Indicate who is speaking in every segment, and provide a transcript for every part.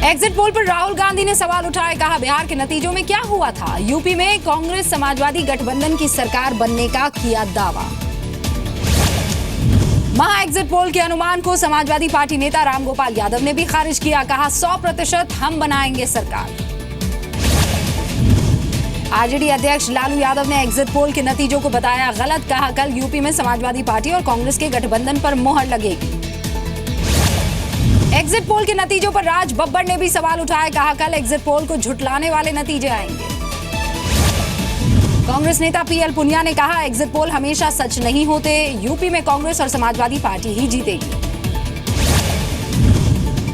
Speaker 1: Exit poll पर राहुल गांधी ने सवाल उठाए, कहा बिहार के नतीजों में क्या हुआ था। यूपी में कांग्रेस समाजवादी गठबंधन की सरकार बनने का किया दावा। महा एग्जिट पोल के अनुमान को समाजवादी पार्टी नेता रामगोपाल यादव ने भी खारिज किया, कहा 100% हम बनाएंगे सरकार। आरजेडी अध्यक्ष लालू यादव ने एग्जिट पोल के नतीजों को बताया गलत, कहा कल यूपी में समाजवादी पार्टी और कांग्रेस के गठबंधन पर मोहर लगेगी। एग्जिट पोल के नतीजों पर राज बब्बर ने भी सवाल उठाए, कहा कल एग्जिट पोल को झुटलाने वाले नतीजे आएंगे। कांग्रेस नेता पीएल पुनिया ने कहा एग्जिट पोल हमेशा सच नहीं होते, यूपी में कांग्रेस और समाजवादी पार्टी ही जीतेगी।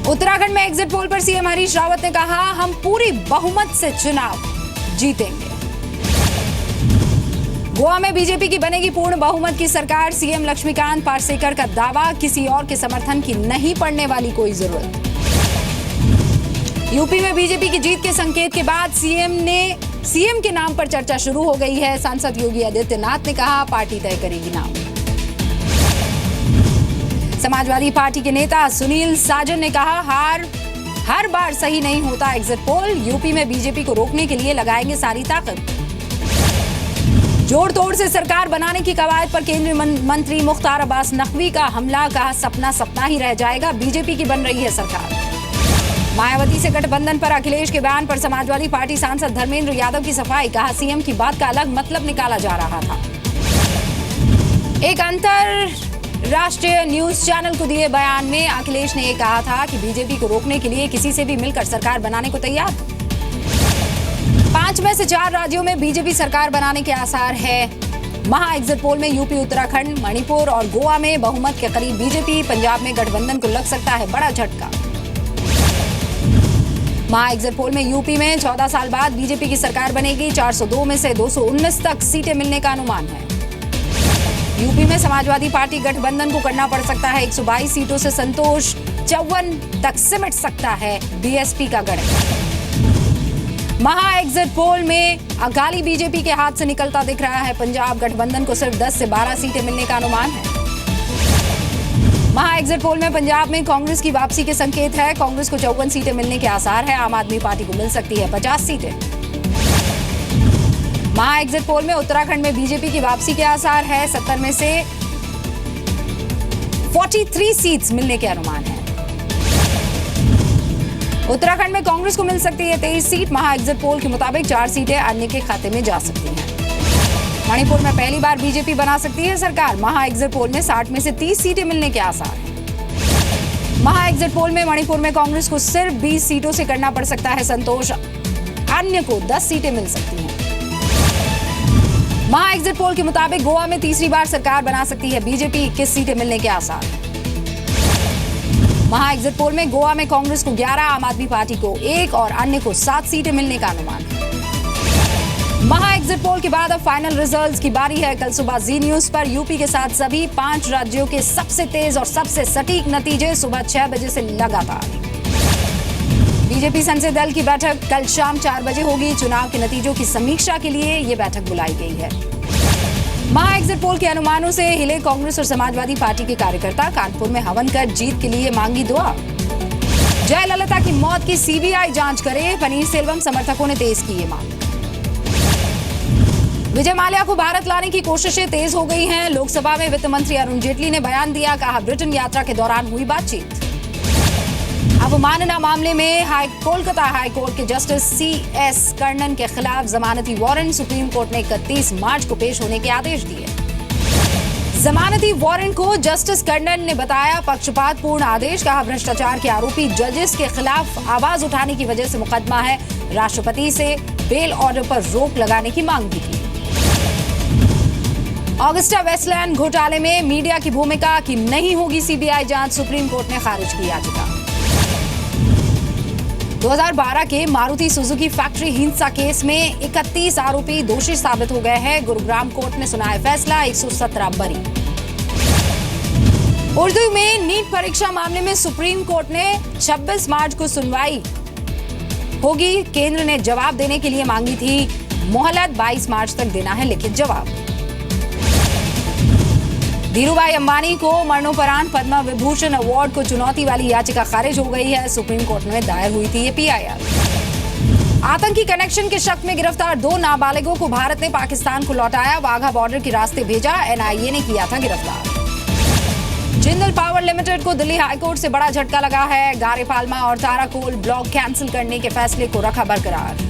Speaker 1: उत्तराखंड में एग्जिट पोल पर सीएम हरीश रावत ने कहा हम पूरी बहुमत से चुनाव जीतेंगे। गोवा में बीजेपी की बनेगी पूर्ण बहुमत की सरकार, सीएम लक्ष्मीकांत पार्सेकर का दावा, किसी और के समर्थन की नहीं पड़ने वाली कोई जरूरत। यूपी में बीजेपी की जीत के संकेत के बाद सीएम के नाम पर चर्चा शुरू हो गई है। सांसद योगी आदित्यनाथ ने कहा पार्टी तय करेगी नाम। समाजवादी पार्टी के नेता सुनील साजन ने कहा हर बार सही नहीं होता एग्जिट पोल, यूपी में बीजेपी को रोकने के लिए लगाएंगे सारी ताकत। जोड़ तोड़ से सरकार बनाने की कवायद पर केंद्रीय मंत्री मुख्तार अब्बास नकवी का हमला, कहा सपना सपना ही रह जाएगा, बीजेपी की बन रही है सरकार। मायावती से गठबंधन पर अखिलेश के बयान पर समाजवादी पार्टी सांसद धर्मेंद्र यादव की सफाई, कहा सीएम की बात का अलग मतलब निकाला जा रहा था। एक अंतरराष्ट्रीय न्यूज चैनल को दिए बयान में अखिलेश ने कहा था कि बीजेपी को रोकने के लिए किसी से भी मिलकर सरकार बनाने को तैयार। 5 में से 4 राज्यों में बीजेपी सरकार बनाने के आसार है। महा एग्जिट पोल में यूपी, उत्तराखंड, मणिपुर और गोवा में बहुमत के करीब बीजेपी, पंजाब में गठबंधन को लग सकता है बड़ा झटका। महा एग्जिट पोल में यूपी में 14 साल बाद बीजेपी की सरकार बनेगी, 402 में से 219 तक सीटें मिलने का अनुमान है। यूपी में समाजवादी पार्टी गठबंधन को करना पड़ सकता है 122 सीटों से संतोष, 54 तक सिमट सकता है बीएसपी का गढ़। महा एग्जिट पोल में अकाली बीजेपी के हाथ से निकलता दिख रहा है, पंजाब गठबंधन को सिर्फ 10 से 12 सीटें मिलने का अनुमान है। महा एग्जिट पोल में पंजाब में कांग्रेस की वापसी के संकेत है, कांग्रेस को 54 सीटें मिलने के आसार है, आम आदमी पार्टी को मिल सकती है 50 सीटें। महा एग्जिट पोल में उत्तराखंड में बीजेपी की वापसी के आसार है, 70 में से 43 सीट्स मिलने के अनुमान है। उत्तराखंड में कांग्रेस को मिल सकती है 23 सीट, महा एग्जिट पोल के मुताबिक 4 सीटें अन्य के खाते में जा सकती हैं। मणिपुर में पहली बार बीजेपी बना सकती है सरकार, महा एग्जिट पोल में 60 में से 30 सीटें मिलने के आसार हैं। महा एग्जिट पोल में मणिपुर में कांग्रेस को सिर्फ 20 सीटों से करना पड़ सकता है संतोष, अन्य को 10 सीटें मिल सकती हैं। महा एग्जिट पोल के मुताबिक गोवा में तीसरी बार सरकार बना सकती है बीजेपी, 21 सीटें मिलने के आसार। महा एग्जिट पोल में गोवा में कांग्रेस को 11, आम आदमी पार्टी को 1 और अन्य को 7 सीटें मिलने का अनुमान है। महा एग्जिट पोल के बाद अब फाइनल रिजल्ट्स की बारी है। कल सुबह जी न्यूज पर यूपी के साथ सभी 5 राज्यों के सबसे तेज और सबसे सटीक नतीजे सुबह 6 बजे से लगातार। बीजेपी संसदीय दल की बैठक कल शाम 4 बजे होगी। चुनाव के नतीजों की समीक्षा के लिए ये बैठक बुलाई गई है। महा एग्जिट पोल के अनुमानों से हिले कांग्रेस और समाजवादी पार्टी के कार्यकर्ता, कानपुर में हवन कर जीत के लिए मांगी दुआ। जयललिता की मौत की सीबीआई जांच करे, पनीरसेल्वम समर्थकों ने तेज की ये मांग। विजय माल्या को भारत लाने की कोशिशें तेज हो गई हैं। लोकसभा में वित्त मंत्री अरुण जेटली ने बयान दिया, कहा ब्रिटेन यात्रा के दौरान हुई बातचीत। अवमानना मामले में कोलकाता हाईकोर्ट के जस्टिस CS कर्णन के खिलाफ जमानती वारंट सुप्रीम कोर्ट ने 31 मार्च को पेश होने के आदेश दिए। जमानती वारंट को जस्टिस कर्णन ने बताया पक्षपातपूर्ण आदेश, कहा भ्रष्टाचार के आरोपी जजेस के खिलाफ आवाज उठाने की वजह से मुकदमा है। राष्ट्रपति से बेल ऑर्डर पर रोक लगाने की मांग भी की। ऑगस्टा वेस्टलैंड घोटाले में मीडिया की भूमिका की नहीं होगी सीबीआई जांच, सुप्रीम कोर्ट ने खारिज की याचिका। 2012 के मारुति सुजुकी फैक्ट्री हिंसा केस में 31 आरोपी दोषी साबित हो गए हैं। गुरुग्राम कोर्ट ने सुनाया फैसला, 117 बरी। उर्दू में नीट परीक्षा मामले में सुप्रीम कोर्ट ने 26 मार्च को सुनवाई होगी। केंद्र ने जवाब देने के लिए मांगी थी मोहलत, 22 मार्च तक देना है लिखित जवाब। धीरूभाई अंबानी को मरणोपरांत पद्म विभूषण अवार्ड को चुनौती वाली याचिका खारिज हो गई है। सुप्रीम कोर्ट में दायर हुई थी ये PIR। आतंकी कनेक्शन के शक में गिरफ्तार 2 नाबालिगों को भारत ने पाकिस्तान को लौटाया। वाघा बॉर्डर के रास्ते भेजा। NIA ने किया था गिरफ्तार। जिंदल पावर लिमिटेड को दिल्ली हाईकोर्ट से बड़ा झटका लगा है। गारेपालमा और ताराकोल ब्लॉक कैंसिल करने के फैसले को रखा बरकरार।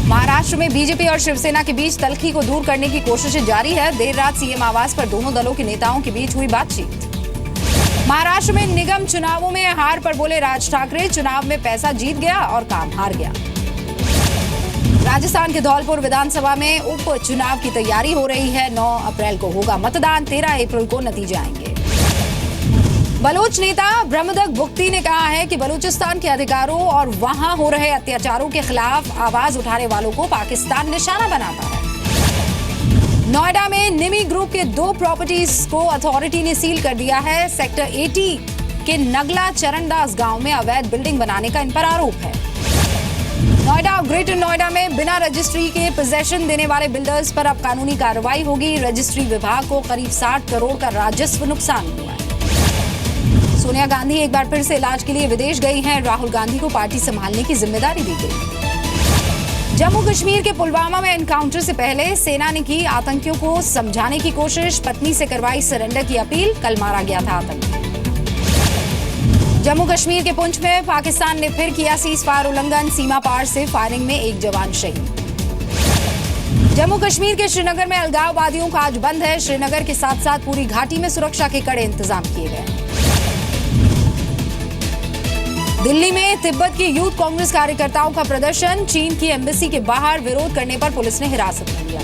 Speaker 1: महाराष्ट्र में बीजेपी और शिवसेना के बीच तल्खी को दूर करने की कोशिशें जारी है। देर रात CM आवास पर दोनों दलों के नेताओं के बीच हुई बातचीत। महाराष्ट्र में निगम चुनावों में हार पर बोले राज ठाकरे, चुनाव में पैसा जीत गया और काम हार गया। राजस्थान के धौलपुर विधानसभा में उपचुनाव की तैयारी हो रही है। 9 अप्रैल को होगा मतदान, 13 अप्रैल को नतीजे आएंगे। बलोच नेता ब्रह्मदक बुख्ती ने कहा है कि बलूचिस्तान के अधिकारों और वहां हो रहे अत्याचारों के खिलाफ आवाज उठाने वालों को पाकिस्तान निशाना बनाता है। नोएडा में निमी ग्रुप के 2 प्रॉपर्टीज को अथॉरिटी ने सील कर दिया है। सेक्टर 80 के नगला चरणदास गांव में अवैध बिल्डिंग बनाने का इन पर आरोप है। नोएडा और ग्रेटर नोएडा में बिना रजिस्ट्री के पोजेशन देने वाले बिल्डर्स पर अब कानूनी कार्रवाई होगी। रजिस्ट्री विभाग को करीब 60 करोड़ का राजस्व नुकसान हुआ है। सोनिया गांधी एक बार फिर से इलाज के लिए विदेश गई हैं। राहुल गांधी को पार्टी संभालने की जिम्मेदारी दी गई। जम्मू कश्मीर के पुलवामा में एनकाउंटर से पहले सेना ने की आतंकियों को समझाने की कोशिश। पत्नी से करवाई सरेंडर की अपील। कल मारा गया था आतंकी। जम्मू कश्मीर के पुंछ में पाकिस्तान ने फिर किया सीजफायर उल्लंघन। सीमा पार से फायरिंग में 1 जवान शहीद। जम्मू कश्मीर के श्रीनगर में अलगाववादियों का आज बंद है। श्रीनगर के साथ साथ पूरी घाटी में सुरक्षा के कड़े इंतजाम किए गए। दिल्ली में तिब्बत की यूथ कांग्रेस कार्यकर्ताओं का प्रदर्शन। चीन की एम्बेसी के बाहर विरोध करने पर पुलिस ने हिरासत में लिया।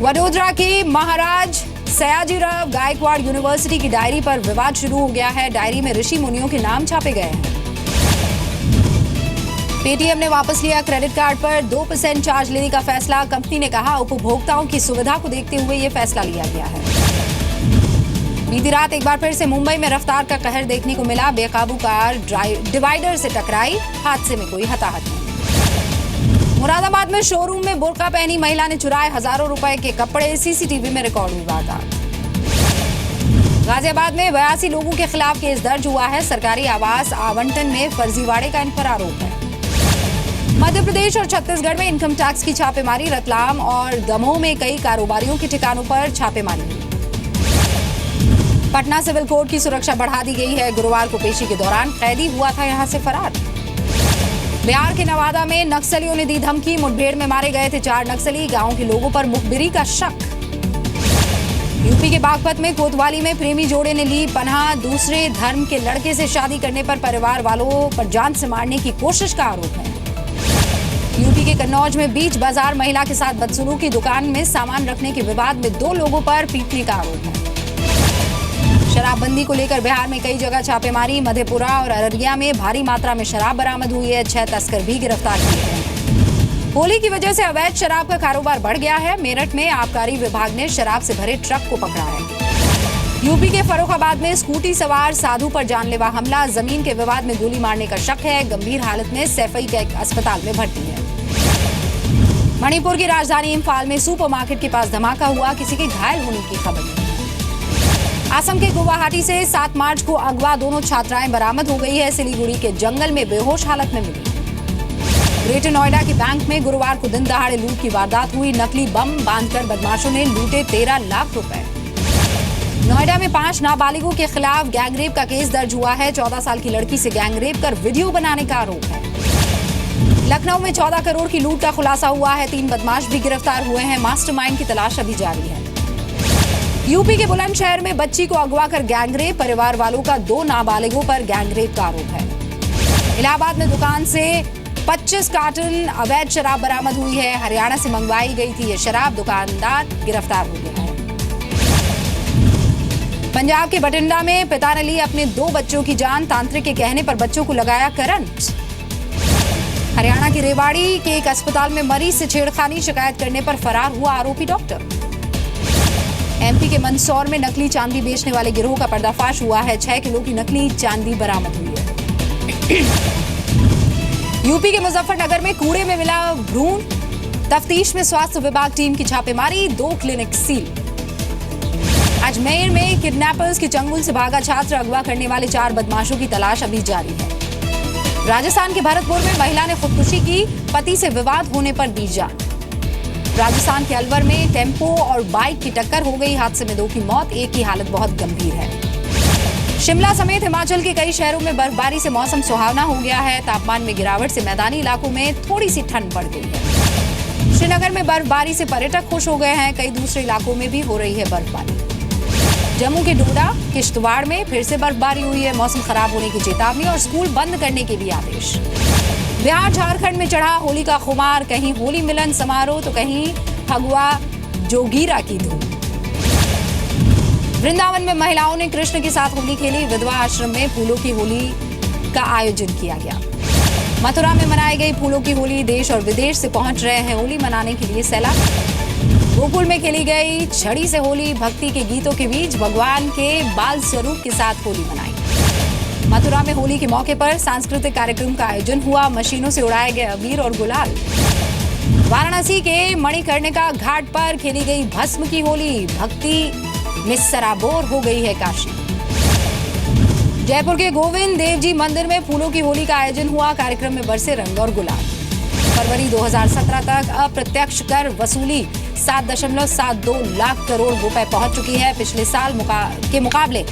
Speaker 1: वडोदरा के महाराज सयाजीराव गायकवाड़ यूनिवर्सिटी की डायरी पर विवाद शुरू हो गया है। डायरी में ऋषि मुनियों के नाम छापे गए हैं। पेटीएम ने वापस लिया क्रेडिट कार्ड पर 2% चार्ज लेने का फैसला। कंपनी ने कहा उपभोक्ताओं की सुविधा को देखते हुए यह फैसला लिया गया है। बीती रात एक बार फिर से मुंबई में रफ्तार का कहर देखने को मिला। बेकाबू कार डिवाइडर से टकराई। हादसे में कोई हताहत नहीं। मुरादाबाद में शोरूम में बुर्का पहनी महिला ने चुराए हजारों रुपए के कपड़े। सीसीटीवी में रिकॉर्ड हुई वारदात। गाजियाबाद में 82 लोगों के खिलाफ केस दर्ज हुआ है। सरकारी आवास आवंटन में फर्जीवाड़े का इन पर आरोप है। मध्य प्रदेश और छत्तीसगढ़ में इनकम टैक्स की छापेमारी। रतलाम और दमोह में कई कारोबारियों के ठिकानों पर छापेमारी हुई। पटना सिविल कोर्ट की सुरक्षा बढ़ा दी गई है। गुरुवार को पेशी के दौरान कैदी हुआ था यहां से फरार। बिहार के नवादा में नक्सलियों ने दी धमकी। मुठभेड़ में मारे गए थे 4 नक्सली। गांव के लोगों पर मुखबिरी का शक। यूपी के बागपत में कोतवाली में प्रेमी जोड़े ने ली पनाह। दूसरे धर्म के लड़के से शादी करने पर परिवार वालों पर जान से मारने की कोशिश का आरोप है। यूपी के कन्नौज में बीच बाजार महिला के साथ बदसलूकी। दुकान में सामान रखने के विवाद में 2 लोगों पर पीटने का आरोप है। शराबबंदी को लेकर बिहार में कई जगह छापेमारी। मधेपुरा और अररिया में भारी मात्रा में शराब बरामद हुई है। 6 तस्कर भी गिरफ्तार किए गए। होली की वजह से अवैध शराब का कारोबार बढ़ गया है। मेरठ में आबकारी विभाग ने शराब से भरे ट्रक को पकड़ा है। यूपी के फर्रुखाबाद में स्कूटी सवार साधु पर जानलेवा हमला। जमीन के विवाद में गोली मारने का शक है। गंभीर हालत में सैफई के एक अस्पताल में भर्ती है। मणिपुर की राजधानी इम्फाल में सुपरमार्केट के पास धमाका हुआ। किसी के घायल होने की खबर नहीं। असम के गुवाहाटी से 7 मार्च को अगवा 2 छात्राएं बरामद हो गई है। सिलीगुड़ी के जंगल में बेहोश हालत में मिली। ग्रेटर नोएडा के बैंक में गुरुवार को दिन दहाड़े लूट की वारदात हुई। नकली बम बांधकर बदमाशों ने लूटे 13 लाख रुपए। नोएडा में 5 नाबालिगों के खिलाफ गैंगरेप का केस दर्ज हुआ है। 14 साल की लड़की से गैंगरेप कर वीडियो बनाने का आरोप है। लखनऊ में 14 करोड़ की लूट का खुलासा हुआ है। 3 बदमाश भी गिरफ्तार हुए हैं। मास्टरमाइंड की तलाश अभी जारी है। यूपी के बुलंदशहर में बच्ची को अगवा कर गैंगरेप। परिवार वालों का 2 नाबालिगों पर गैंगरेप का आरोप है। इलाहाबाद में दुकान से 25 कार्टन अवैध शराब बरामद हुई है। हरियाणा से मंगवाई गई थी ये शराब। दुकानदार गिरफ्तार हो गया है। पंजाब के बठिंडा में पिता ने ली अपने 2 बच्चों की जान। तांत्रिक के कहने पर बच्चों को लगाया करंट। हरियाणा की रेवाड़ी के एक अस्पताल में मरीज से छेड़खानी। शिकायत करने पर फरार हुआ आरोपी डॉक्टर। एमपी के मंदसौर में नकली चांदी बेचने वाले गिरोह का पर्दाफाश हुआ है। 6 किलो की नकली चांदी बरामद हुई है। यूपी के मुजफ्फरनगर में कूड़े में मिला भ्रूण। तफ्तीश में स्वास्थ्य विभाग टीम की छापेमारी, 2 क्लिनिक सील। अजमेर में किडनैपर्स के चंगुल से भागा छात्र, अगवा करने वाले 4 बदमाशों की तलाश अभी जारी है। राजस्थान के भरतपुर में महिला ने खुदकुशी की, पति से विवाद होने पर दी जान। राजस्थान के अलवर में टेम्पो और बाइक की टक्कर हो गई, हादसे में 2 की मौत, एक की हालत बहुत गंभीर है। शिमला समेत हिमाचल के कई शहरों में बर्फबारी से मौसम सुहावना हो गया है। तापमान में गिरावट से मैदानी इलाकों में थोड़ी सी ठंड बढ़ गई है। श्रीनगर में बर्फबारी से पर्यटक खुश हो गए हैं, कई दूसरे इलाकों में भी हो रही है बर्फबारी। जम्मू के डोडा, किश्तवाड़ में फिर से बर्फबारी हुई है, मौसम खराब होने की चेतावनी और स्कूल बंद करने के भी आदेश। बिहार झारखंड में चढ़ा होली का खुमार, कहीं होली मिलन समारोह तो कहीं फगुआ जोगीरा की धूम। वृंदावन में महिलाओं ने कृष्ण के साथ होली खेली, विधवा आश्रम में फूलों की होली का आयोजन किया गया। मथुरा में मनाई गई फूलों की होली, देश और विदेश से पहुंच रहे हैं होली मनाने के लिए सैलानी। गोकुल में खेली गई छड़ी से होली, भक्ति के गीतों के बीच भगवान के बाल स्वरूप के साथ होली मनाई। मथुरा में होली के मौके पर सांस्कृतिक कार्यक्रम का आयोजन हुआ, मशीनों से उड़ाए गए अबीर और गुलाल। वाराणसी के मणिकर्णिका घाट पर खेली गई भस्म की होली, भक्ति में सराबोर हो गई है काशी। जयपुर के गोविंद देव जी मंदिर में फूलों की होली का आयोजन हुआ, कार्यक्रम में बरसे रंग और गुलाल। फरवरी 2017 तक अप्रत्यक्ष कर वसूली 7.72 लाख करोड़ रुपए पहुंच चुकी है, पिछले साल के मुकाबले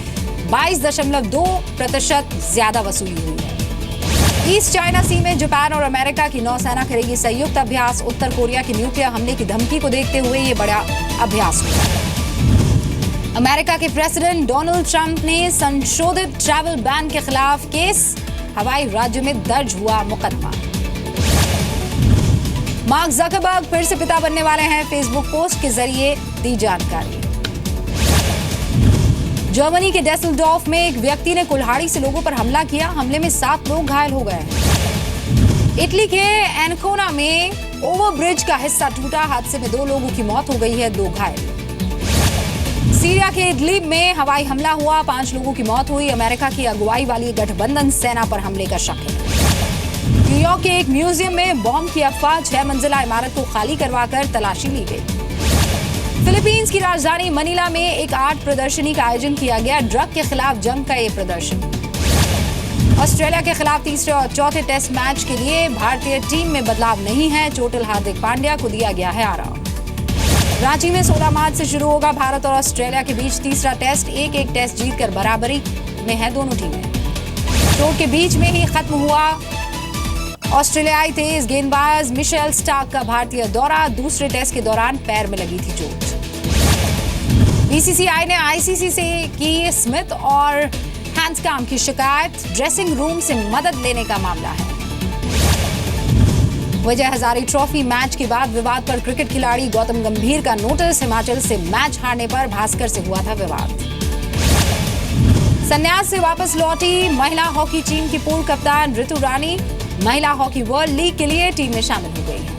Speaker 1: 22.2% ज्यादा वसूली हुई है। ईस्ट चाइना सी में जापान और अमेरिका की नौसेना करेगी संयुक्त अभ्यास, उत्तर कोरिया के न्यूक्लियर हमले की धमकी को देखते हुए ये बड़ा अभ्यास हुआ। अमेरिका के प्रेसिडेंट डोनाल्ड ट्रंप ने संशोधित ट्रैवल बैन के खिलाफ केस, हवाई राज्य में दर्ज हुआ मुकदमा। मार्क जकरबर्ग फिर से पिता बनने वाले हैं, फेसबुक पोस्ट के जरिए दी जानकारी। जर्मनी के डेसलडॉर्फ में एक व्यक्ति ने कुल्हाड़ी से लोगों पर हमला किया, हमले में 7 लोग घायल हो गए। इटली के एनकोना में ओवरब्रिज का हिस्सा टूटा, हादसे में 2 लोगों की मौत हो गई है, 2 घायल। सीरिया के इदलिब में हवाई हमला हुआ, 5 लोगों की मौत हुई, अमेरिका की अगुवाई वाली गठबंधन सेना पर हमले का शक है। न्यूयॉर्क के एक म्यूजियम में बॉम्ब की अफवाह, 6 मंजिला इमारत को खाली करवाकर तलाशी ली गई। फिलीपींस की राजधानी मनीला में एक आर्ट प्रदर्शनी का आयोजन किया गया, ड्रग के खिलाफ जंग का ये प्रदर्शन। ऑस्ट्रेलिया के खिलाफ तीसरे और चौथे टेस्ट मैच के लिए भारतीय टीम में बदलाव नहीं है, चोटिल हार्दिक पांड्या को दिया गया है आराम। रांची में 16 मार्च से शुरू होगा भारत और ऑस्ट्रेलिया के बीच तीसरा टेस्ट, 1-1 टेस्ट जीतकर बराबरी में है दोनों टीमें। चोट के बीच में ही खत्म हुआ ऑस्ट्रेलियाई तेज गेंदबाज मिशेल स्टार्क का भारतीय दौरा, दूसरे टेस्ट के दौरान पैर में लगी थी चोट। बीसीसीआई ने आईसीसी से की स्मिथ और हैंड्सकॉम्ब की शिकायत, ड्रेसिंग रूम से मदद लेने का मामला है। विजय हजारे ट्रॉफी मैच के बाद विवाद पर क्रिकेट खिलाड़ी गौतम गंभीर का नोटिस, हिमाचल से मैच हारने पर भास्कर से हुआ था विवाद। संन्यास से वापस लौटी महिला हॉकी टीम की पूर्व कप्तान ऋतु रानी महिला हॉकी वर्ल्ड लीग के लिए टीम में शामिल हो गई है।